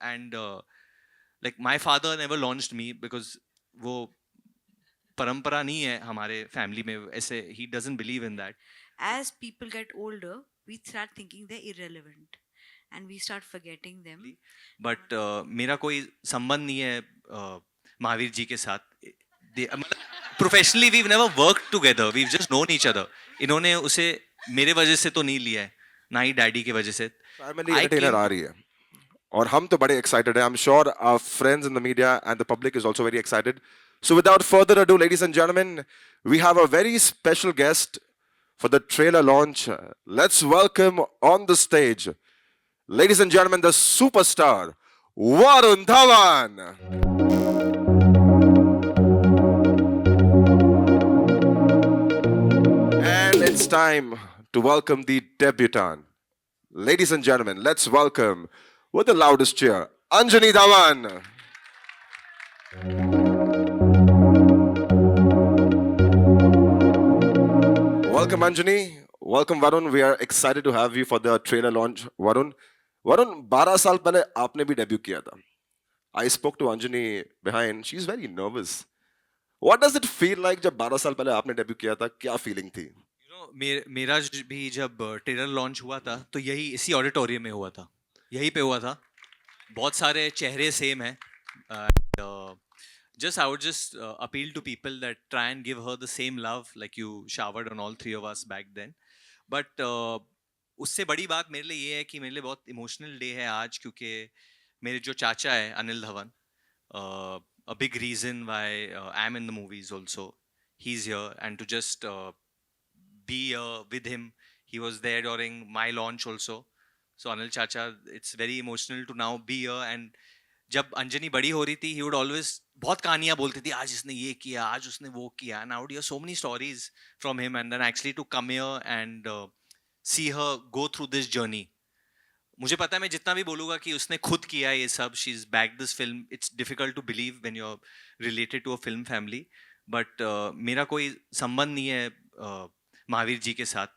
and like my father never launched me because वो परंपरा नहीं है हमारे फैमिली में ऐसे. He doesn't believe in that. As people get older, we start thinking they're irrelevant and we start forgetting them. But मेरा कोई संबंध नहीं है महावीर जी के साथ. Professionally we've never worked together, we've just known each other. इन्होंने उसे मेरे वजह से तो नहीं लिया है, ना ही डैडी की वजह से. फैमिली I एंटरटेनर came आ to रही है और हम तो बड़े एक्साइटेड हैं. I am sure our friends in the media and the public is also very excited. So without further ado, ladies and gentlemen, we have a very special guest for the trailer launch. Let's welcome on the stage, ladies and gentlemen, the superstar Varun Dhawan. And it's time to welcome the debutant. Ladies and gentlemen, let's welcome with the loudest cheer, Anjani Dhawan. Welcome, Anjani. Welcome, Varun. We are excited to have you for the trailer launch, Varun. Varun, 12 साल पहले आपने भी debut किया था. I spoke to Anjani behind. She's very nervous. What does it feel like जब 12 साल पहले आपने डेब्यू किया था? क्या फीलिंग थी? मेरा भी जब ट्रेलर लॉन्च हुआ था तो यही इसी ऑडिटोरियम में हुआ था, यहीं पे हुआ था. बहुत सारे चेहरे सेम हैं. Just I would just appeal to people that try and give her the same love like you showered on all three of us back then. But उससे बड़ी बात मेरे लिए ये है कि मेरे लिए बहुत इमोशनल डे है आज, क्योंकि मेरे जो चाचा है Anil Dhawan, a big reason why I'm in the movies also, he's here, and to just be with him. He was there during my launch also. So Anil Chacha, it's very emotional to now be here. And जब अंजनी बड़ी हो रही थी, he would always बहुत कहानियां बोलती थी, आज इसने ये किया, आज उसने वो किया. And I would hear so many stories from him, and then actually to come here and see her go through this journey. मुझे पता है मैं जितना भी बोलूँगा कि उसने खुद किया ये सब, she is back this film. It's difficult to believe when you are related to a film family. But मेरा कोई संबंध नहीं है महावीर जी के साथ.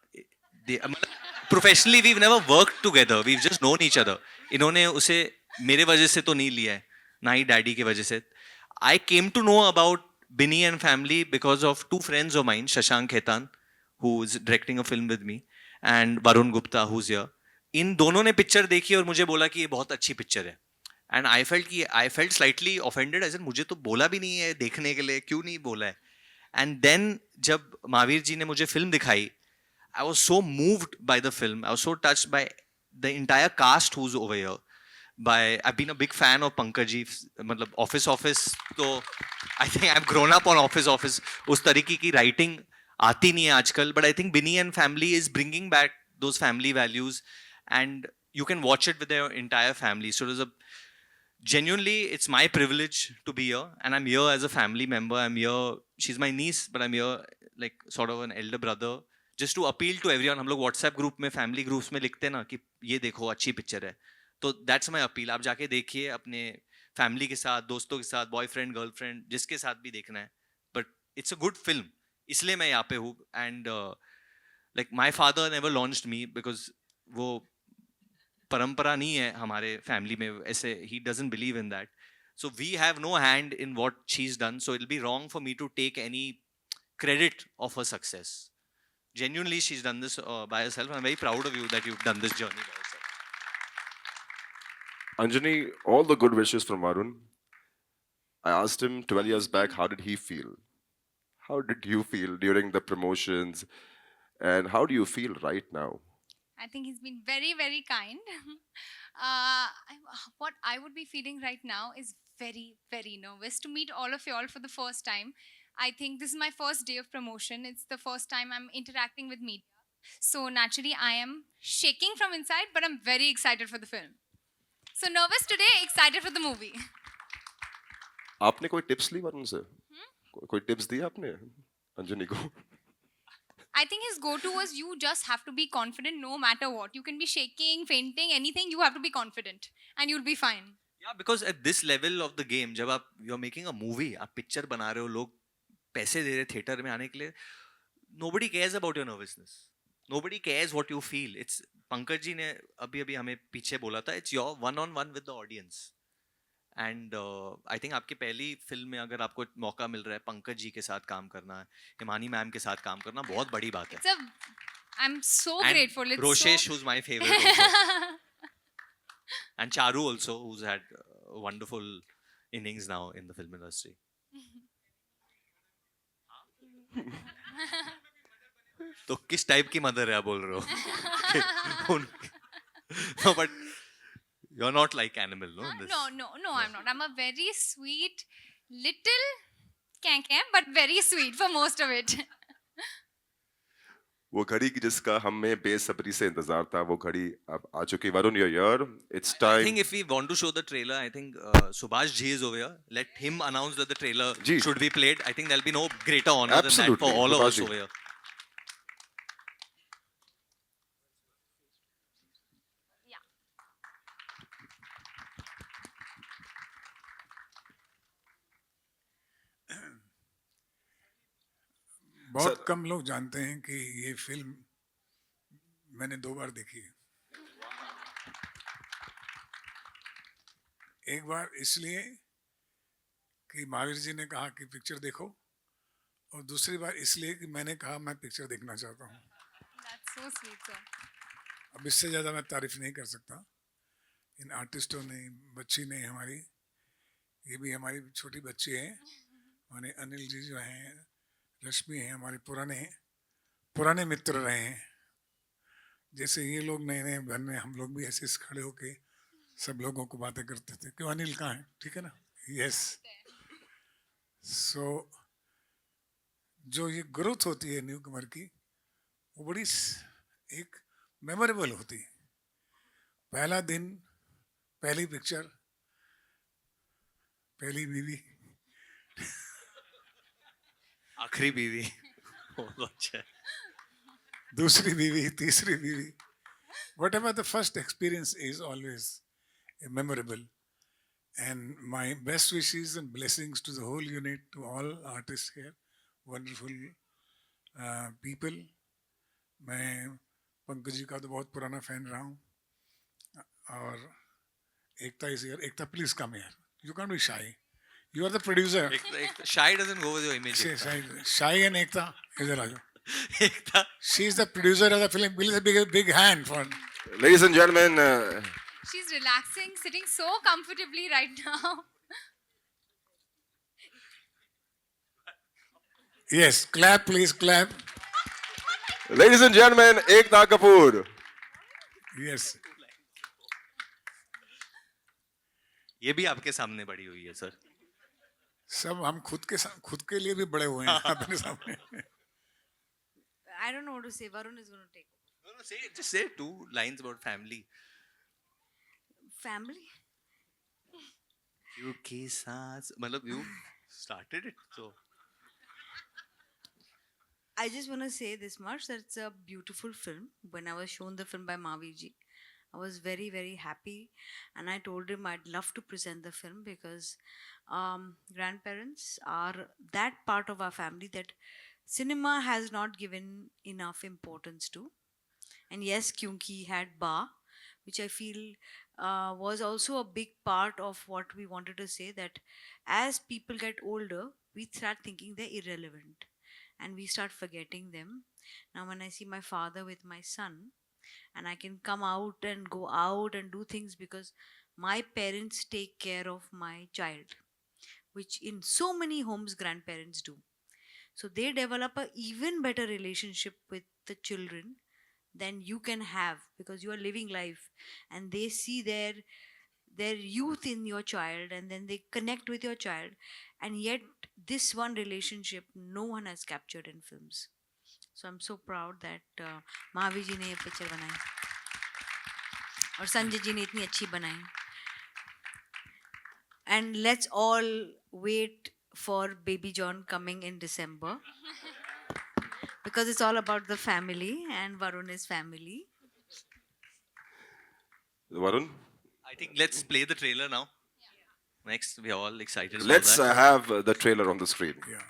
Professionally we never work together, we just known each other. इन्होंने उसे मेरे वजह से तो नहीं लिया है, ना ही डैडी की वजह से. I came to know about Binny and family because of two friends of mine, Shashank Khaitan who is directing a film with me, and Varun Gupta who is here. इन दोनों ने पिक्चर देखी और मुझे बोला कि ये बहुत अच्छी पिक्चर है. And I felt slightly offended, as in मुझे तो बोला भी नहीं है देखने के लिए, क्यों नहीं बोला है. एंड देन जब महावीर जी ने मुझे फिल्म दिखाई, I was so moved by the film, I was so touched by the entire cast who's over here. by I've been a big fan of Pankaj ji. मतलब ऑफिस तो I think I've grown up on office. उस तरीके की writing आती नहीं है आजकल, but I think Binny and family is bringing back those family values, and you can watch it with their entire family. So there's a genuinely, it's my privilege to be here, and I'm here as a family member. I'm here, she's my niece, but I'm here like sort of an elder brother, just to appeal to everyone. हम लोग WhatsApp group में, family groups में लिखते हैं ना कि ये देखो अच्छी पिक्चर है, तो दैट्स माई अपील. आप जाके देखिए अपने फैमिली के साथ, दोस्तों के साथ, बॉयफ्रेंड गर्लफ्रेंड जिसके साथ भी देखना है, but it's a good film, इसलिए मैं यहाँ पे हूँ. And like my father never launched me because वो परंपरा नहीं है हमारे फैमिली में ऐसे. He doesn't believe in that. So we have no hand in what she's done, so it'll be wrong for me to take any credit of her success. Genuinely, she's done this by herself. I'm very proud of you that you've done this journey by yourself. Anjani, all the good wishes from Varun. I asked him 12 years back, how did he feel? How did you feel during the promotions? And how do you feel right now? I think he's been very, very kind. What I would be feeling right now is very, very nervous to meet all of you all for the first time. I think this is my first day of promotion. It's the first time I'm interacting with media. So naturally, I am shaking from inside, but I'm very excited for the film. So nervous today, excited for the movie. आपने कोई tips ली वरुण से? कोई tips दी आपने अंजनी को? I think his go-to was you just have to be confident no matter what. You can be shaking, fainting, anything. You have to be confident and you'll be fine. Yeah, because at this level of the game, जब आप you're making a movie, आप picture बना रहे हो, लोग पैसे दे रहे theatre में आने के लिए, nobody cares about your nervousness. nobody cares what you feel. It's Pankaj ji ने अभी अभी हमें पीछे बोला था, it's your one on one with the audience. And I think आपकी पहली फिल्म में अगर आपको मौका मिल रहा है पंकज जी के साथ काम करना, हिमानी मैम के साथ काम करना, बहुत बड़ी बात है. It's a, I'm so And grateful. It's Roshesh, so... who's my favorite also. And Charu also, who's had wonderful innings now in the film industry. तो किस टाइप की मदर है आप बोल रहे हो? No, but you're not like animal, no? in this? No, I'm not. I'm a very sweet little cank, but very sweet for most of it. वो घड़ी की जिसका हमें बेसब्री से इंतजार था, वो घड़ी अब आ चुकी. Varun, you're here. It's I time. think if we want to show the trailer, I think Subhash Ji is over here. Let him announce that the trailer Ji. should be played. I think there'll be no greater honor than that for Absolutely, all of Subhash us Ji. over here. बहुत कम लोग जानते हैं कि ये film मैंने 2 बार देखी है. एक बार इसलिए कि महावीर जी ने कहा कि पिक्चर देखो, और दूसरी बार इसलिए कि मैंने कहा मैं पिक्चर देखना चाहता हूँ. That's so sweet, sir. अब इससे ज़्यादा मैं तारीफ नहीं कर सकता. इन आर्टिस्टों ने, बच्ची ने हमारी, ये भी हमारी छोटी बच्ची है, हमारे अनिल जी जो हैं, रश्मि हैं, हमारे पुराने मित्र रहे हैं. जैसे ये लोग नए नए बनने, हम लोग भी ऐसे खड़े होके सब लोगों को बातें करते थे. क्यों अनिल कहाँ है? ठीक है ना? यस. सो जो ये ग्रोथ होती है न्यू कमर की, वो बड़ी एक मेमोरेबल होती है. पहला दिन, पहली पिक्चर, पहली बीवी, आखिरी बीवी. बहुत अच्छा है. दूसरी बीवी, तीसरी बीवी. Whatever the first experience is always memorable. And my best wishes and blessings to the whole unit, to all artists here, wonderful people. मैं पंकज जी का तो बहुत पुराना फैन रहा हूँ. और एकता is here. Ekta, please come here. You can't be shy. You are the producer. Shy doesn't go with your image. Shy and Ekta, इधर आ जाओ. Ekta. She is the producer of the film. Please a big hand for. Ladies and gentlemen, She's relaxing, sitting so comfortably right now. Yes, clap, please clap. ladies and gentlemen, Ekta Kapoor. Yes. ये भी आपके सामने बड़ी हुई है sir. सब हम खुद के लिए भी बड़े हुए हैं अपने सामने. I don't know what to say. Varun is going to take over. No, just say 2 lines about family. Family? क्योंकि सास, मतलब you started it, so. I just want to say this much, that it's a beautiful film. When I was shown the film by Mahavir ji, I was very, very happy. And I told him I'd love to present the film because grandparents are that part of our family that cinema has not given enough importance to. And yes, Kyunki had Ba, which I feel was also a big part of what we wanted to say, that as people get older, we start thinking they're irrelevant and we start forgetting them. Now, when I see my father with my son, and I can come out and go out and do things because my parents take care of my child, which in so many homes grandparents do. So they develop a even better relationship with the children than you can have because you are living life, and they see their youth in your child, and then they connect with your child. And yet this one relationship no one has captured in films. So I'm so proud that Mahavir ji ने ये picture बनाई और संजय जी ने इतनी अच्छी बनाई. And let's all wait for Baby John coming in December because it's all about the family and Varun is family. Varun, I think let's play the trailer now. Next, we are all excited. let's about that. have the trailer on the screen. Yeah.